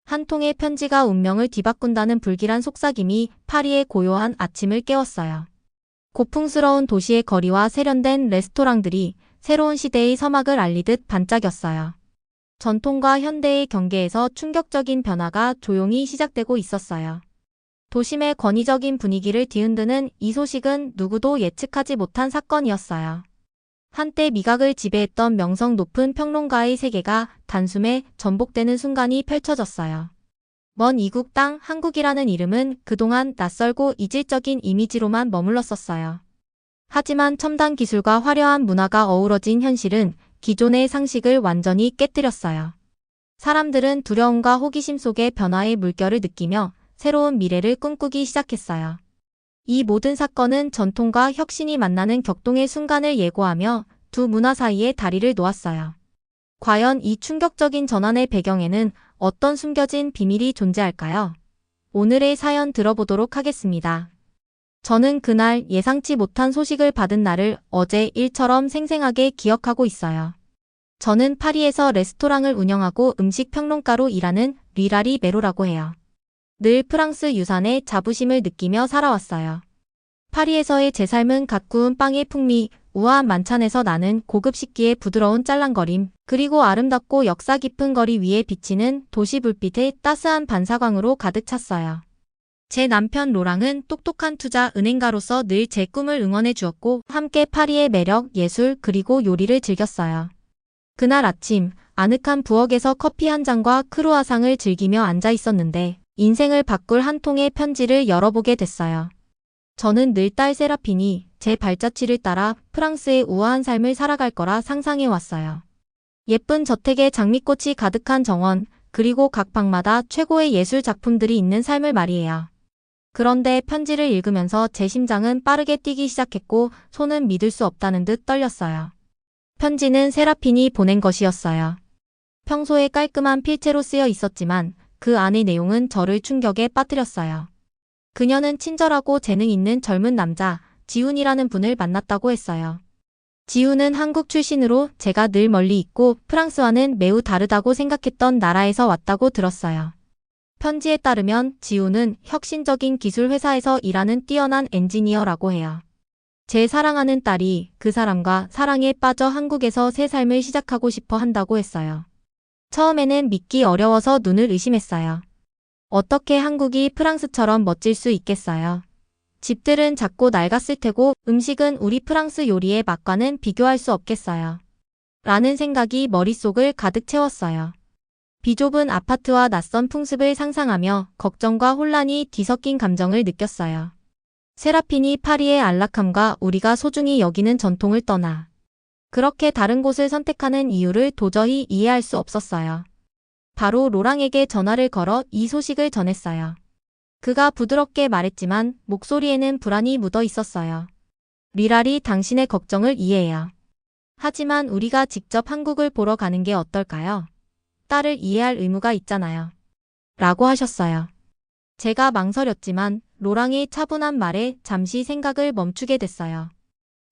한 통의 편지가 운명을 뒤바꾼다는 불길한 속삭임이 파리의 고요한 아침을 깨웠어요. 고풍스러운 도시의 거리와 세련된 레스토랑들이 새로운 시대의 서막을 알리듯 반짝였어요. 전통과 현대의 경계에서 충격적인 변화가 조용히 시작되고 있었어요. 도심의 권위적인 분위기를 뒤흔드는 이 소식은 누구도 예측하지 못한 사건이었어요. 한때 미각을 지배했던 명성 높은 평론가의 세계가 단숨에 전복되는 순간이 펼쳐졌어요. 먼 이국 땅 한국이라는 이름은 그동안 낯설고 이질적인 이미지로만 머물렀었어요. 하지만 첨단 기술과 화려한 문화가 어우러진 현실은 기존의 상식을 완전히 깨뜨렸어요. 사람들은 두려움과 호기심 속에 변화의 물결을 느끼며 새로운 미래를 꿈꾸기 시작했어요. 이 모든 사건은 전통과 혁신이 만나는 격동의 순간을 예고하며 두 문화 사이에 다리를 놓았어요. 과연 이 충격적인 전환의 배경에는 어떤 숨겨진 비밀이 존재할까요? 오늘의 사연 들어보도록 하겠습니다. 저는 그날 예상치 못한 소식을 받은 날을 어제 일처럼 생생하게 기억하고 있어요. 저는 파리에서 레스토랑을 운영하고 음식 평론가로 일하는 류라리 메로라고 해요. 늘 프랑스 유산의 자부심을 느끼며 살아왔어요. 파리에서의 제 삶은 갓 구운 빵의 풍미, 우아한 만찬에서 나는 고급 식기의 부드러운 짤랑거림, 그리고 아름답고 역사 깊은 거리 위에 비치는 도시 불빛의 따스한 반사광으로 가득 찼어요. 제 남편 로랑은 똑똑한 투자 은행가로서 늘 제 꿈을 응원해 주었고 함께 파리의 매력, 예술, 그리고 요리를 즐겼어요. 그날 아침, 아늑한 부엌에서 커피 한 잔과 크루아상을 즐기며 앉아 있었는데 인생을 바꿀 한 통의 편지를 열어보게 됐어요. 저는 늘 딸 세라핀이 제 발자취를 따라 프랑스의 우아한 삶을 살아갈 거라 상상해 왔어요. 예쁜 저택에 장미꽃이 가득한 정원, 그리고 각 방마다 최고의 예술 작품들이 있는 삶을 말이에요. 그런데 편지를 읽으면서 제 심장은 빠르게 뛰기 시작했고 손은 믿을 수 없다는 듯 떨렸어요. 편지는 세라핀이 보낸 것이었어요. 평소에 깔끔한 필체로 쓰여 있었지만 그 안의 내용은 저를 충격에 빠뜨렸어요. 그녀는 친절하고 재능 있는 젊은 남자, 지훈이라는 분을 만났다고 했어요. 지훈은 한국 출신으로 제가 늘 멀리 있고 프랑스와는 매우 다르다고 생각했던 나라에서 왔다고 들었어요. 편지에 따르면 지훈은 혁신적인 기술 회사에서 일하는 뛰어난 엔지니어라고 해요. 제 사랑하는 딸이 그 사람과 사랑에 빠져 한국에서 새 삶을 시작하고 싶어 한다고 했어요. 처음에는 믿기 어려워서 눈을 의심했어요. 어떻게 한국이 프랑스처럼 멋질 수 있겠어요? 집들은 작고 낡았을 테고 음식은 우리 프랑스 요리의 맛과는 비교할 수 없겠어요. 라는 생각이 머릿속을 가득 채웠어요. 비좁은 아파트와 낯선 풍습을 상상하며 걱정과 혼란이 뒤섞인 감정을 느꼈어요. 세라핀이 파리의 안락함과 우리가 소중히 여기는 전통을 떠나 그렇게 다른 곳을 선택하는 이유를 도저히 이해할 수 없었어요. 바로 로랑에게 전화를 걸어 이 소식을 전했어요. 그가 부드럽게 말했지만 목소리에는 불안이 묻어 있었어요. 류라리, 당신의 걱정을 이해해요. 하지만 우리가 직접 한국을 보러 가는 게 어떨까요? 딸을 이해할 의무가 있잖아요. 라고 하셨어요. 제가 망설였지만 로랑의 차분한 말에 잠시 생각을 멈추게 됐어요.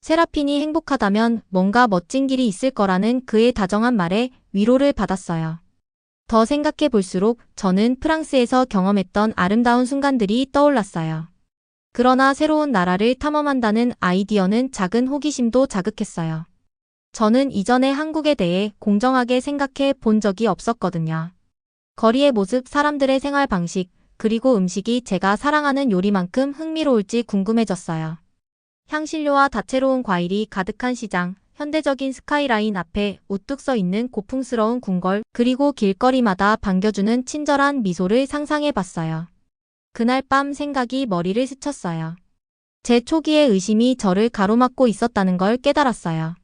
세라핀이 행복하다면 뭔가 멋진 길이 있을 거라는 그의 다정한 말에 위로를 받았어요. 더 생각해 볼수록 저는 프랑스에서 경험했던 아름다운 순간들이 떠올랐어요. 그러나 새로운 나라를 탐험한다는 아이디어는 작은 호기심도 자극했어요. 저는 이전에 한국에 대해 공정하게 생각해 본 적이 없었거든요. 거리의 모습, 사람들의 생활 방식, 그리고 음식이 제가 사랑하는 요리만큼 흥미로울지 궁금해졌어요. 향신료와 다채로운 과일이 가득한 시장, 현대적인 스카이라인 앞에 우뚝 서 있는 고풍스러운 궁궐, 그리고 길거리마다 반겨주는 친절한 미소를 상상해봤어요. 그날 밤 생각이 머리를 스쳤어요. 제 초기의 의심이 저를 가로막고 있었다는 걸 깨달았어요.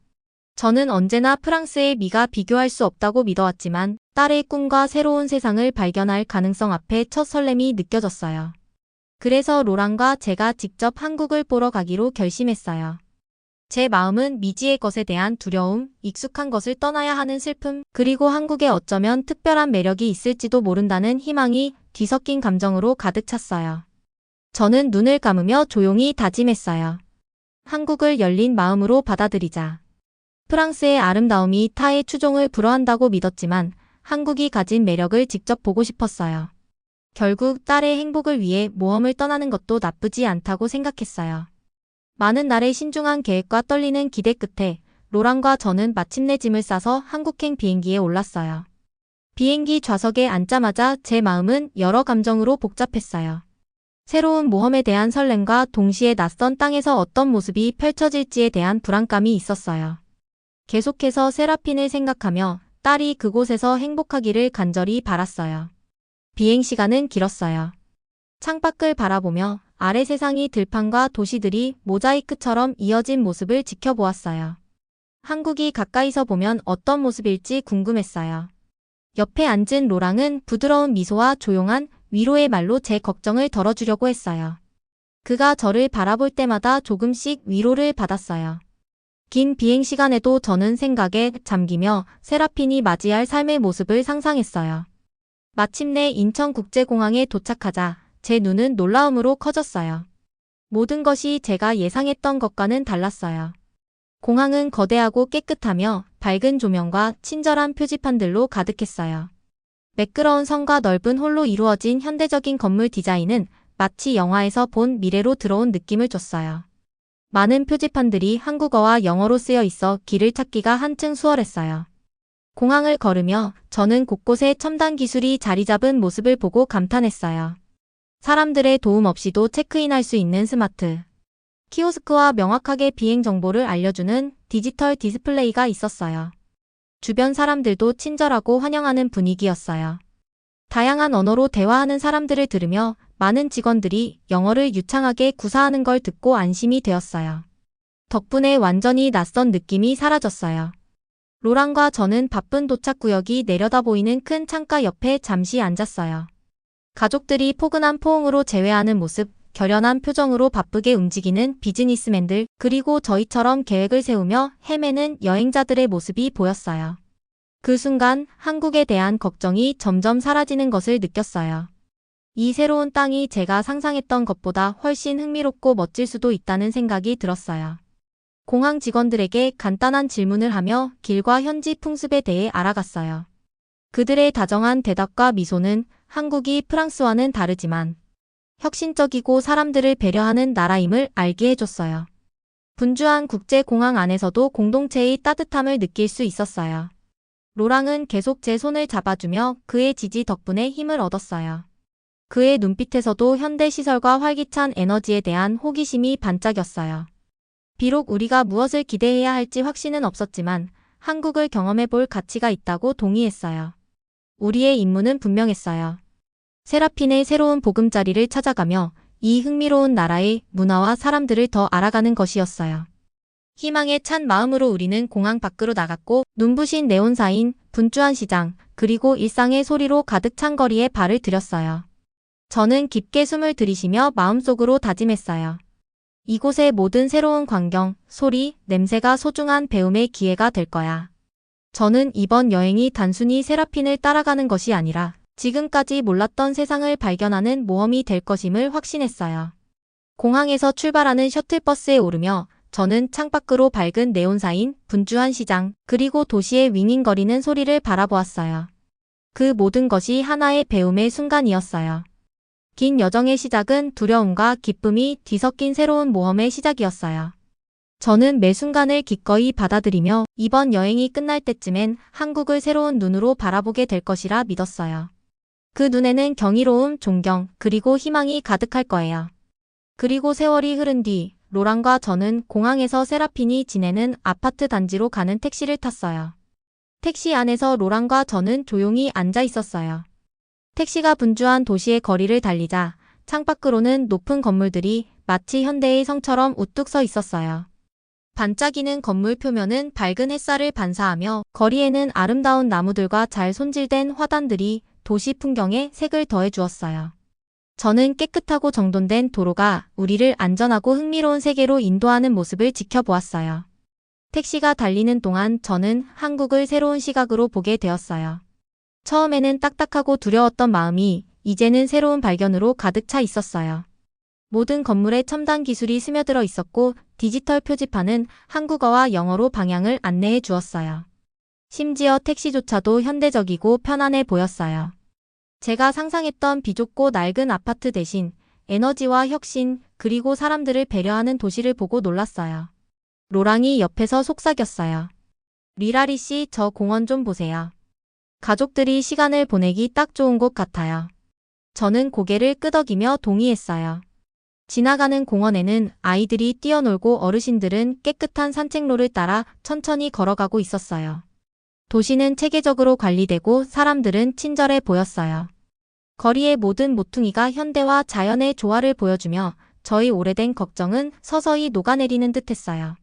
저는 언제나 프랑스의 미가 비교할 수 없다고 믿어왔지만 딸의 꿈과 새로운 세상을 발견할 가능성 앞에 첫 설렘이 느껴졌어요. 그래서 로랑과 제가 직접 한국을 보러 가기로 결심했어요. 제 마음은 미지의 것에 대한 두려움, 익숙한 것을 떠나야 하는 슬픔, 그리고 한국에 어쩌면 특별한 매력이 있을지도 모른다는 희망이 뒤섞인 감정으로 가득 찼어요. 저는 눈을 감으며 조용히 다짐했어요. 한국을 열린 마음으로 받아들이자. 프랑스의 아름다움이 타의 추종을 불허한다고 믿었지만 한국이 가진 매력을 직접 보고 싶었어요. 결국 딸의 행복을 위해 모험을 떠나는 것도 나쁘지 않다고 생각했어요. 많은 날의 신중한 계획과 떨리는 기대 끝에 로랑과 저는 마침내 짐을 싸서 한국행 비행기에 올랐어요. 비행기 좌석에 앉자마자 제 마음은 여러 감정으로 복잡했어요. 새로운 모험에 대한 설렘과 동시에 낯선 땅에서 어떤 모습이 펼쳐질지에 대한 불안감이 있었어요. 계속해서 세라핀을 생각하며 딸이 그곳에서 행복하기를 간절히 바랐어요. 비행 시간은 길었어요. 창밖을 바라보며 아래 세상이 들판과 도시들이 모자이크처럼 이어진 모습을 지켜보았어요. 한국이 가까이서 보면 어떤 모습일지 궁금했어요. 옆에 앉은 로랑은 부드러운 미소와 조용한 위로의 말로 제 걱정을 덜어주려고 했어요. 그가 저를 바라볼 때마다 조금씩 위로를 받았어요. 긴 비행 시간에도 저는 생각에 잠기며 세라핀이 맞이할 삶의 모습을 상상했어요. 마침내 인천국제공항에 도착하자 제 눈은 놀라움으로 커졌어요. 모든 것이 제가 예상했던 것과는 달랐어요. 공항은 거대하고 깨끗하며 밝은 조명과 친절한 표지판들로 가득했어요. 매끄러운 성과 넓은 홀로 이루어진 현대적인 건물 디자인은 마치 영화에서 본 미래로 들어온 느낌을 줬어요. 많은 표지판들이 한국어와 영어로 쓰여 있어 길을 찾기가 한층 수월했어요. 공항을 걸으며 저는 곳곳에 첨단 기술이 자리 잡은 모습을 보고 감탄했어요. 사람들의 도움 없이도 체크인할 수 있는 스마트 키오스크와 명확하게 비행 정보를 알려주는 디지털 디스플레이가 있었어요. 주변 사람들도 친절하고 환영하는 분위기였어요. 다양한 언어로 대화하는 사람들을 들으며 많은 직원들이 영어를 유창하게 구사하는 걸 듣고 안심이 되었어요. 덕분에 완전히 낯선 느낌이 사라졌어요. 로랑과 저는 바쁜 도착구역이 내려다 보이는 큰 창가 옆에 잠시 앉았어요. 가족들이 포근한 포옹으로 제외하는 모습, 결연한 표정으로 바쁘게 움직이는 비즈니스맨들, 그리고 저희처럼 계획을 세우며 헤매는 여행자들의 모습이 보였어요. 그 순간 한국에 대한 걱정이 점점 사라지는 것을 느꼈어요. 이 새로운 땅이 제가 상상했던 것보다 훨씬 흥미롭고 멋질 수도 있다는 생각이 들었어요. 공항 직원들에게 간단한 질문을 하며 길과 현지 풍습에 대해 알아갔어요. 그들의 다정한 대답과 미소는 한국이 프랑스와는 다르지만 혁신적이고 사람들을 배려하는 나라임을 알게 해줬어요. 분주한 국제공항 안에서도 공동체의 따뜻함을 느낄 수 있었어요. 로랑은 계속 제 손을 잡아주며 그의 지지 덕분에 힘을 얻었어요. 그의 눈빛에서도 현대시설과 활기찬 에너지에 대한 호기심이 반짝였어요. 비록 우리가 무엇을 기대해야 할지 확신은 없었지만 한국을 경험해 볼 가치가 있다고 동의했어요. 우리의 임무는 분명했어요. 세라핀의 새로운 보금자리를 찾아가며 이 흥미로운 나라의 문화와 사람들을 더 알아가는 것이었어요. 희망에 찬 마음으로 우리는 공항 밖으로 나갔고 눈부신 네온사인, 분주한 시장, 그리고 일상의 소리로 가득 찬 거리에 발을 들였어요. 저는 깊게 숨을 들이쉬며 마음속으로 다짐했어요. 이곳의 모든 새로운 광경, 소리, 냄새가 소중한 배움의 기회가 될 거야. 저는 이번 여행이 단순히 세라핀을 따라가는 것이 아니라 지금까지 몰랐던 세상을 발견하는 모험이 될 것임을 확신했어요. 공항에서 출발하는 셔틀버스에 오르며 저는 창밖으로 밝은 네온사인, 분주한 시장, 그리고 도시의 윙윙거리는 소리를 바라보았어요. 그 모든 것이 하나의 배움의 순간이었어요. 긴 여정의 시작은 두려움과 기쁨이 뒤섞인 새로운 모험의 시작이었어요. 저는 매 순간을 기꺼이 받아들이며 이번 여행이 끝날 때쯤엔 한국을 새로운 눈으로 바라보게 될 것이라 믿었어요. 그 눈에는 경이로움, 존경, 그리고 희망이 가득할 거예요. 그리고 세월이 흐른 뒤 로랑과 저는 공항에서 세라핀이 지내는 아파트 단지로 가는 택시를 탔어요. 택시 안에서 로랑과 저는 조용히 앉아 있었어요. 택시가 분주한 도시의 거리를 달리자 창밖으로는 높은 건물들이 마치 현대의 성처럼 우뚝 서 있었어요. 반짝이는 건물 표면은 밝은 햇살을 반사하며 거리에는 아름다운 나무들과 잘 손질된 화단들이 도시 풍경에 색을 더해 주었어요. 저는 깨끗하고 정돈된 도로가 우리를 안전하고 흥미로운 세계로 인도하는 모습을 지켜보았어요. 택시가 달리는 동안 저는 한국을 새로운 시각으로 보게 되었어요. 처음에는 딱딱하고 두려웠던 마음이 이제는 새로운 발견으로 가득 차 있었어요. 모든 건물에 첨단 기술이 스며들어 있었고 디지털 표지판은 한국어와 영어로 방향을 안내해 주었어요. 심지어 택시조차도 현대적이고 편안해 보였어요. 제가 상상했던 비좁고 낡은 아파트 대신 에너지와 혁신, 그리고 사람들을 배려하는 도시를 보고 놀랐어요. 로랑이 옆에서 속삭였어요. 리라리 씨, 저 공원 좀 보세요. 가족들이 시간을 보내기 딱 좋은 곳 같아요. 저는 고개를 끄덕이며 동의했어요. 지나가는 공원에는 아이들이 뛰어놀고 어르신들은 깨끗한 산책로를 따라 천천히 걸어가고 있었어요. 도시는 체계적으로 관리되고 사람들은 친절해 보였어요. 거리의 모든 모퉁이가 현대와 자연의 조화를 보여주며 저희 오래된 걱정은 서서히 녹아내리는 듯했어요.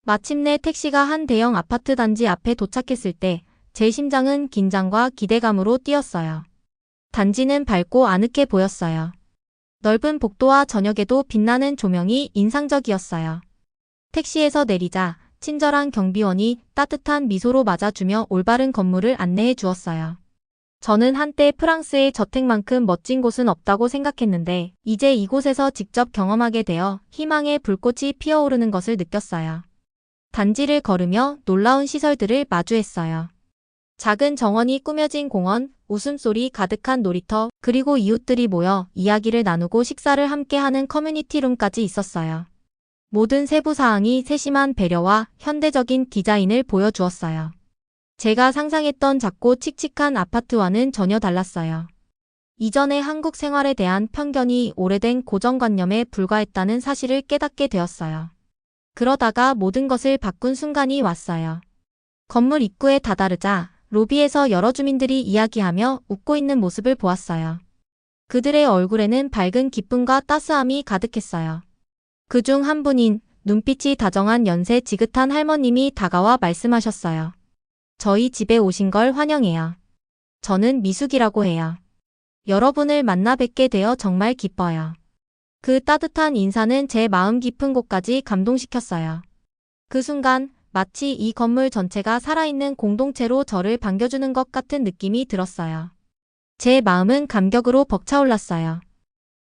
마침내 택시가 한 대형 아파트 단지 앞에 도착했을 때 제 심장은 긴장과 기대감으로 뛰었어요. 단지는 밝고 아늑해 보였어요. 넓은 복도와 저녁에도 빛나는 조명이 인상적이었어요. 택시에서 내리자 친절한 경비원이 따뜻한 미소로 맞아주며 올바른 건물을 안내해 주었어요. 저는 한때 프랑스의 저택만큼 멋진 곳은 없다고 생각했는데 이제 이곳에서 직접 경험하게 되어 희망의 불꽃이 피어오르는 것을 느꼈어요. 단지를 걸으며 놀라운 시설들을 마주했어요. 작은 정원이 꾸며진 공원, 웃음소리 가득한 놀이터, 그리고 이웃들이 모여 이야기를 나누고 식사를 함께하는 커뮤니티룸까지 있었어요. 모든 세부사항이 세심한 배려와 현대적인 디자인을 보여주었어요. 제가 상상했던 작고 칙칙한 아파트와는 전혀 달랐어요. 이전의 한국 생활에 대한 편견이 오래된 고정관념에 불과했다는 사실을 깨닫게 되었어요. 그러다가 모든 것을 바꾼 순간이 왔어요. 건물 입구에 다다르자 로비에서 여러 주민들이 이야기하며 웃고 있는 모습을 보았어요. 그들의 얼굴에는 밝은 기쁨과 따스함이 가득했어요. 그중 한 분인 눈빛이 다정한 연세 지긋한 할머님이 다가와 말씀하셨어요. 저희 집에 오신 걸 환영해요. 저는 미숙이라고 해요. 여러분을 만나 뵙게 되어 정말 기뻐요. 그 따뜻한 인사는 제 마음 깊은 곳까지 감동시켰어요. 그 순간 마치 이 건물 전체가 살아있는 공동체로 저를 반겨주는 것 같은 느낌이 들었어요. 제 마음은 감격으로 벅차올랐어요.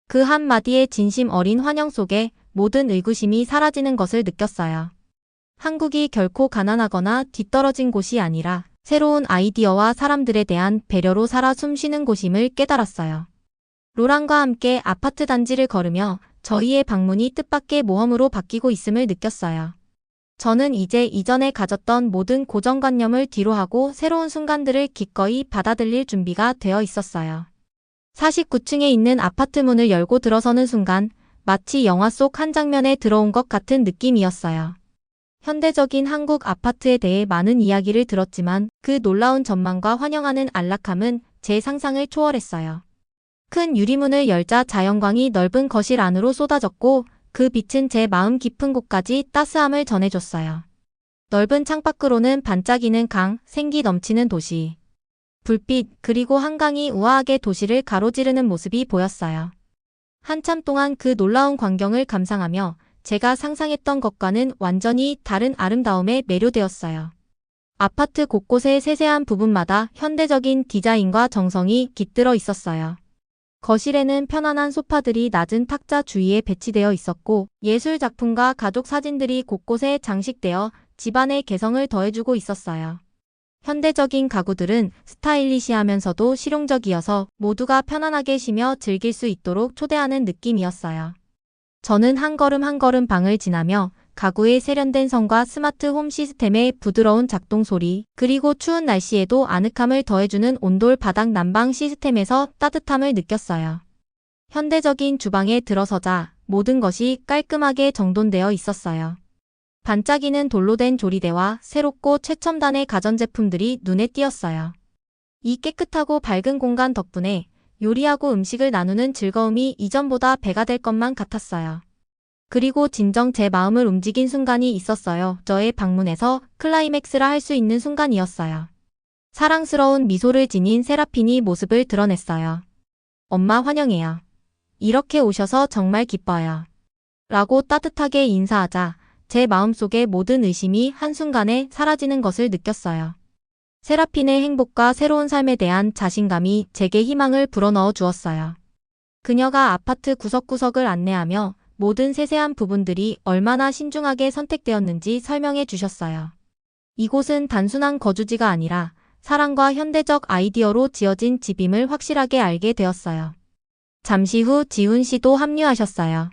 그 한마디의 진심 어린 환영 속에 모든 의구심이 사라지는 것을 느꼈어요. 한국이 결코 가난하거나 뒤떨어진 곳이 아니라 새로운 아이디어와 사람들에 대한 배려로 살아 숨쉬는 곳임을 깨달았어요. 로랑과 함께 아파트 단지를 걸으며 저희의 방문이 뜻밖의 모험으로 바뀌고 있음을 느꼈어요. 저는 이제 이전에 가졌던 모든 고정관념을 뒤로하고 새로운 순간들을 기꺼이 받아들일 준비가 되어 있었어요. 49층에 있는 아파트 문을 열고 들어서는 순간 마치 영화 속 한 장면에 들어온 것 같은 느낌이었어요. 현대적인 한국 아파트에 대해 많은 이야기를 들었지만 그 놀라운 전망과 환영하는 안락함은 제 상상을 초월했어요. 큰 유리문을 열자 자연광이 넓은 거실 안으로 쏟아졌고 그 빛은 제 마음 깊은 곳까지 따스함을 전해줬어요. 넓은 창밖으로는 반짝이는 강, 생기 넘치는 도시. 불빛, 그리고 한강이 우아하게 도시를 가로지르는 모습이 보였어요. 한참 동안 그 놀라운 광경을 감상하며 제가 상상했던 것과는 완전히 다른 아름다움에 매료되었어요. 아파트 곳곳의 세세한 부분마다 현대적인 디자인과 정성이 깃들어 있었어요. 거실에는 편안한 소파들이 낮은 탁자 주위에 배치되어 있었고 예술 작품과 가족 사진들이 곳곳에 장식되어 집안의 개성을 더해주고 있었어요. 현대적인 가구들은 스타일리시하면서도 실용적이어서 모두가 편안하게 쉬며 즐길 수 있도록 초대하는 느낌이었어요. 저는 한 걸음 한 걸음 방을 지나며 가구의 세련된 성과 스마트 홈 시스템의 부드러운 작동 소리, 그리고 추운 날씨에도 아늑함을 더해주는 온돌 바닥 난방 시스템에서 따뜻함을 느꼈어요. 현대적인 주방에 들어서자 모든 것이 깔끔하게 정돈되어 있었어요. 반짝이는 돌로 된 조리대와 새롭고 최첨단의 가전제품들이 눈에 띄었어요. 이 깨끗하고 밝은 공간 덕분에 요리하고 음식을 나누는 즐거움이 이전보다 배가 될 것만 같았어요. 그리고 진정 제 마음을 움직인 순간이 있었어요. 저의 방문에서 클라이맥스라 할 수 있는 순간이었어요. 사랑스러운 미소를 지닌 세라핀이 모습을 드러냈어요. 엄마 환영해요. 이렇게 오셔서 정말 기뻐요. 라고 따뜻하게 인사하자 제 마음속의 모든 의심이 한순간에 사라지는 것을 느꼈어요. 세라핀의 행복과 새로운 삶에 대한 자신감이 제게 희망을 불어넣어 주었어요. 그녀가 아파트 구석구석을 안내하며 모든 세세한 부분들이 얼마나 신중하게 선택되었는지 설명해 주셨어요. 이곳은 단순한 거주지가 아니라 사랑과 현대적 아이디어로 지어진 집임을 확실하게 알게 되었어요. 잠시 후 지훈 씨도 합류하셨어요.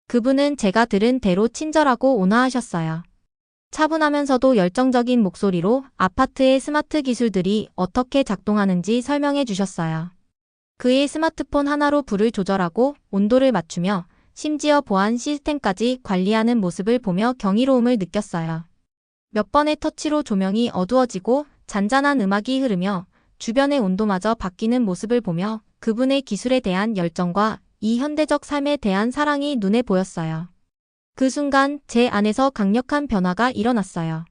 그분은 제가 들은 대로 친절하고 온화하셨어요. 차분하면서도 열정적인 목소리로 아파트의 스마트 기술들이 어떻게 작동하는지 설명해 주셨어요. 그의 스마트폰 하나로 불을 조절하고 온도를 맞추며 심지어 보안 시스템까지 관리하는 모습을 보며 경이로움을 느꼈어요. 몇 번의 터치로 조명이 어두워지고 잔잔한 음악이 흐르며 주변의 온도마저 바뀌는 모습을 보며 그분의 기술에 대한 열정과 이 현대적 삶에 대한 사랑이 눈에 보였어요. 그 순간 제 안에서 강력한 변화가 일어났어요.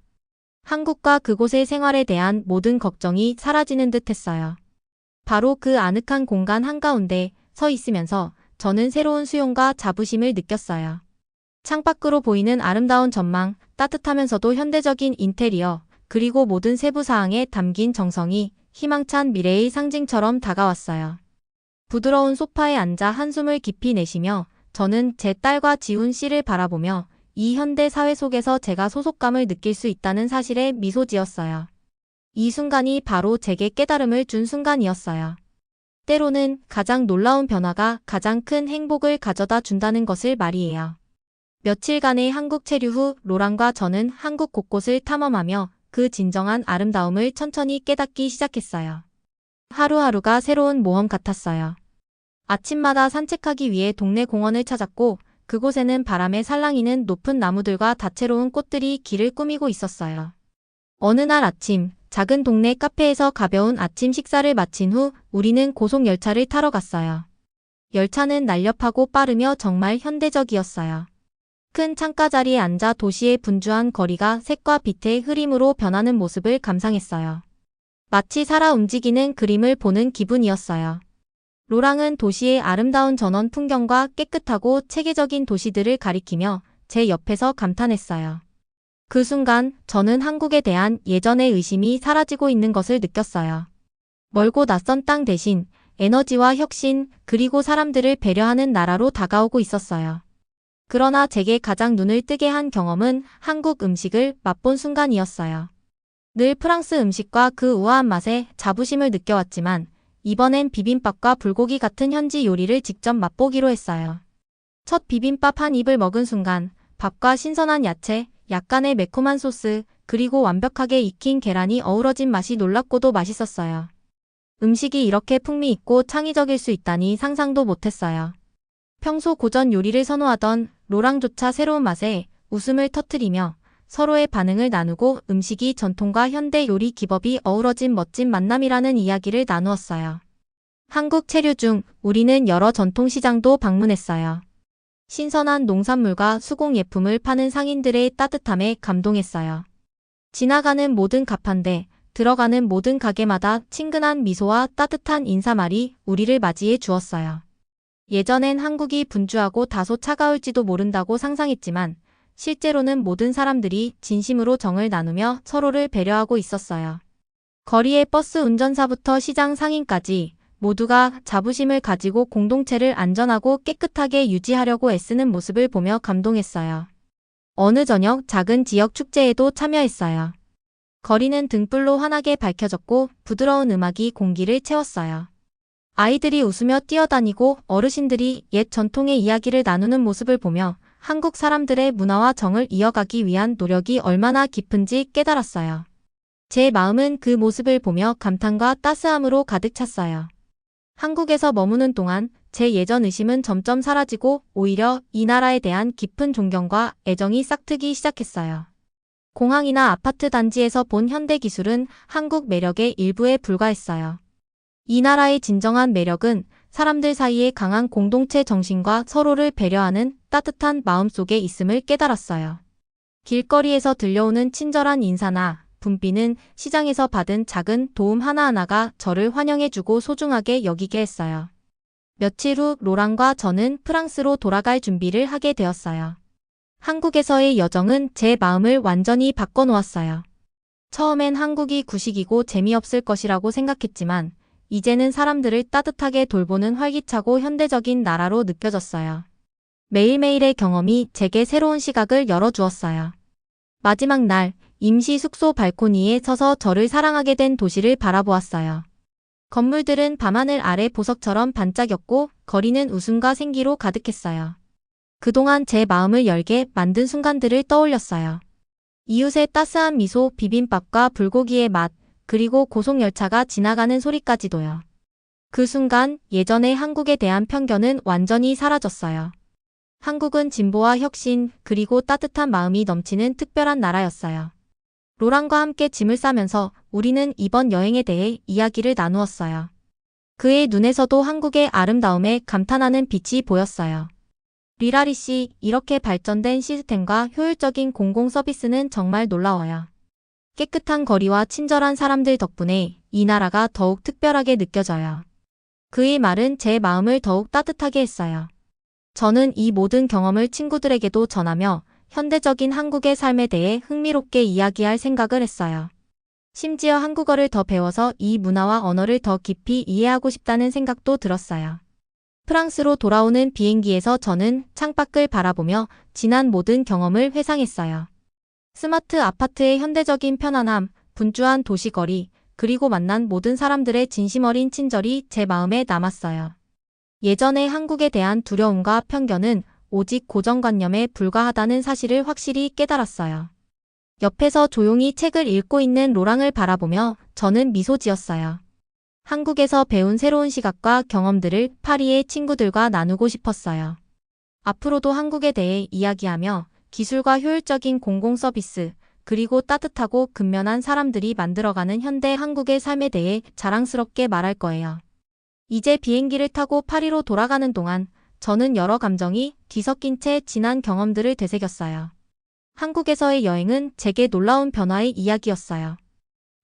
한국과 그곳의 생활에 대한 모든 걱정이 사라지는 듯 했어요. 바로 그 아늑한 공간 한가운데 서 있으면서 저는 새로운 수용과 자부심을 느꼈어요. 창밖으로 보이는 아름다운 전망, 따뜻하면서도 현대적인 인테리어, 그리고 모든 세부 사항에 담긴 정성이 희망찬 미래의 상징처럼 다가왔어요. 부드러운 소파에 앉아 한숨을 깊이 내쉬며 저는 제 딸과 지훈 씨를 바라보며 이 현대 사회 속에서 제가 소속감을 느낄 수 있다는 사실에 미소 지었어요. 이 순간이 바로 제게 깨달음을 준 순간이었어요. 때로는 가장 놀라운 변화가 가장 큰 행복을 가져다 준다는 것을 말이에요. 며칠간의 한국 체류 후 로랑과 저는 한국 곳곳을 탐험하며 그 진정한 아름다움을 천천히 깨닫기 시작했어요. 하루하루가 새로운 모험 같았어요. 아침마다 산책하기 위해 동네 공원을 찾았고 그곳에는 바람에 살랑이는 높은 나무들과 다채로운 꽃들이 길을 꾸미고 있었어요. 어느 날 아침, 작은 동네 카페에서 가벼운 아침 식사를 마친 후 우리는 고속열차를 타러 갔어요. 열차는 날렵하고 빠르며 정말 현대적이었어요. 큰 창가 자리에 앉아 도시의 분주한 거리가 색과 빛의 흐림으로 변하는 모습을 감상했어요. 마치 살아 움직이는 그림을 보는 기분이었어요. 로랑은 도시의 아름다운 전원 풍경과 깨끗하고 체계적인 도시들을 가리키며 제 옆에서 감탄했어요. 그 순간 저는 한국에 대한 예전의 의심이 사라지고 있는 것을 느꼈어요. 멀고 낯선 땅 대신 에너지와 혁신 그리고 사람들을 배려하는 나라로 다가오고 있었어요. 그러나 제게 가장 눈을 뜨게 한 경험은 한국 음식을 맛본 순간이었어요. 늘 프랑스 음식과 그 우아한 맛에 자부심을 느껴왔지만 이번엔 비빔밥과 불고기 같은 현지 요리를 직접 맛보기로 했어요. 첫 비빔밥 한 입을 먹은 순간 밥과 신선한 야채, 약간의 매콤한 소스, 그리고 완벽하게 익힌 계란이 어우러진 맛이 놀랍고도 맛있었어요. 음식이 이렇게 풍미있고 창의적일 수 있다니 상상도 못했어요. 평소 고전 요리를 선호하던 로랑조차 새로운 맛에 웃음을 터뜨리며 서로의 반응을 나누고 음식이 전통과 현대 요리 기법이 어우러진 멋진 만남이라는 이야기를 나누었어요. 한국 체류 중 우리는 여러 전통시장도 방문했어요. 신선한 농산물과 수공 예품을 파는 상인들의 따뜻함에 감동했어요. 지나가는 모든 가판대, 들어가는 모든 가게마다 친근한 미소와 따뜻한 인사말이 우리를 맞이해 주었어요. 예전엔 한국이 분주하고 다소 차가울지도 모른다고 상상했지만 실제로는 모든 사람들이 진심으로 정을 나누며 서로를 배려하고 있었어요. 거리의 버스 운전사부터 시장 상인까지 모두가 자부심을 가지고 공동체를 안전하고 깨끗하게 유지하려고 애쓰는 모습을 보며 감동했어요. 어느 저녁 작은 지역 축제에도 참여했어요. 거리는 등불로 환하게 밝혀졌고 부드러운 음악이 공기를 채웠어요. 아이들이 웃으며 뛰어다니고 어르신들이 옛 전통의 이야기를 나누는 모습을 보며 한국 사람들의 문화와 정을 이어가기 위한 노력이 얼마나 깊은지 깨달았어요. 제 마음은 그 모습을 보며 감탄과 따스함으로 가득 찼어요. 한국에서 머무는 동안 제 예전 의심은 점점 사라지고 오히려 이 나라에 대한 깊은 존경과 애정이 싹트기 시작했어요. 공항이나 아파트 단지에서 본 현대 기술은 한국 매력의 일부에 불과했어요. 이 나라의 진정한 매력은 사람들 사이의 강한 공동체 정신과 서로를 배려하는 따뜻한 마음 속에 있음을 깨달았어요. 길거리에서 들려오는 친절한 인사나 분비는 시장에서 받은 작은 도움 하나하나가 저를 환영해주고 소중하게 여기게 했어요. 며칠 후 로랑과 저는 프랑스로 돌아갈 준비를 하게 되었어요. 한국에서의 여정은 제 마음을 완전히 바꿔놓았어요. 처음엔 한국이 구식이고 재미없을 것이라고 생각했지만 이제는 사람들을 따뜻하게 돌보는 활기차고 현대적인 나라로 느껴졌어요. 매일매일의 경험이 제게 새로운 시각을 열어주었어요. 마지막 날, 임시 숙소 발코니에 서서 저를 사랑하게 된 도시를 바라보았어요. 건물들은 밤하늘 아래 보석처럼 반짝였고 거리는 웃음과 생기로 가득했어요. 그동안 제 마음을 열게 만든 순간들을 떠올렸어요. 이웃의 따스한 미소, 비빔밥과 불고기의 맛, 그리고 고속열차가 지나가는 소리까지도요. 그 순간 예전의 한국에 대한 편견은 완전히 사라졌어요. 한국은 진보와 혁신, 그리고 따뜻한 마음이 넘치는 특별한 나라였어요. 로랑과 함께 짐을 싸면서 우리는 이번 여행에 대해 이야기를 나누었어요. 그의 눈에서도 한국의 아름다움에 감탄하는 빛이 보였어요. 리라리 씨, 이렇게 발전된 시스템과 효율적인 공공 서비스는 정말 놀라워요. 깨끗한 거리와 친절한 사람들 덕분에 이 나라가 더욱 특별하게 느껴져요. 그의 말은 제 마음을 더욱 따뜻하게 했어요. 저는 이 모든 경험을 친구들에게도 전하며 현대적인 한국의 삶에 대해 흥미롭게 이야기할 생각을 했어요. 심지어 한국어를 더 배워서 이 문화와 언어를 더 깊이 이해하고 싶다는 생각도 들었어요. 프랑스로 돌아오는 비행기에서 저는 창밖을 바라보며 지난 모든 경험을 회상했어요. 스마트 아파트의 현대적인 편안함, 분주한 도시거리, 그리고 만난 모든 사람들의 진심 어린 친절이 제 마음에 남았어요. 예전의 한국에 대한 두려움과 편견은 오직 고정관념에 불과하다는 사실을 확실히 깨달았어요. 옆에서 조용히 책을 읽고 있는 로랑을 바라보며 저는 미소 지었어요. 한국에서 배운 새로운 시각과 경험들을 파리의 친구들과 나누고 싶었어요. 앞으로도 한국에 대해 이야기하며 기술과 효율적인 공공 서비스, 그리고 따뜻하고 근면한 사람들이 만들어가는 현대 한국의 삶에 대해 자랑스럽게 말할 거예요. 이제 비행기를 타고 파리로 돌아가는 동안 저는 여러 감정이 뒤섞인 채 지난 경험들을 되새겼어요. 한국에서의 여행은 제게 놀라운 변화의 이야기였어요.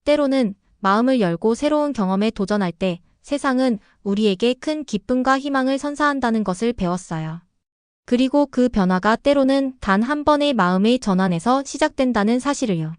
때로는 마음을 열고 새로운 경험에 도전할 때 세상은 우리에게 큰 기쁨과 희망을 선사한다는 것을 배웠어요. 그리고 그 변화가 때로는 단 한 번의 마음의 전환에서 시작된다는 사실을요.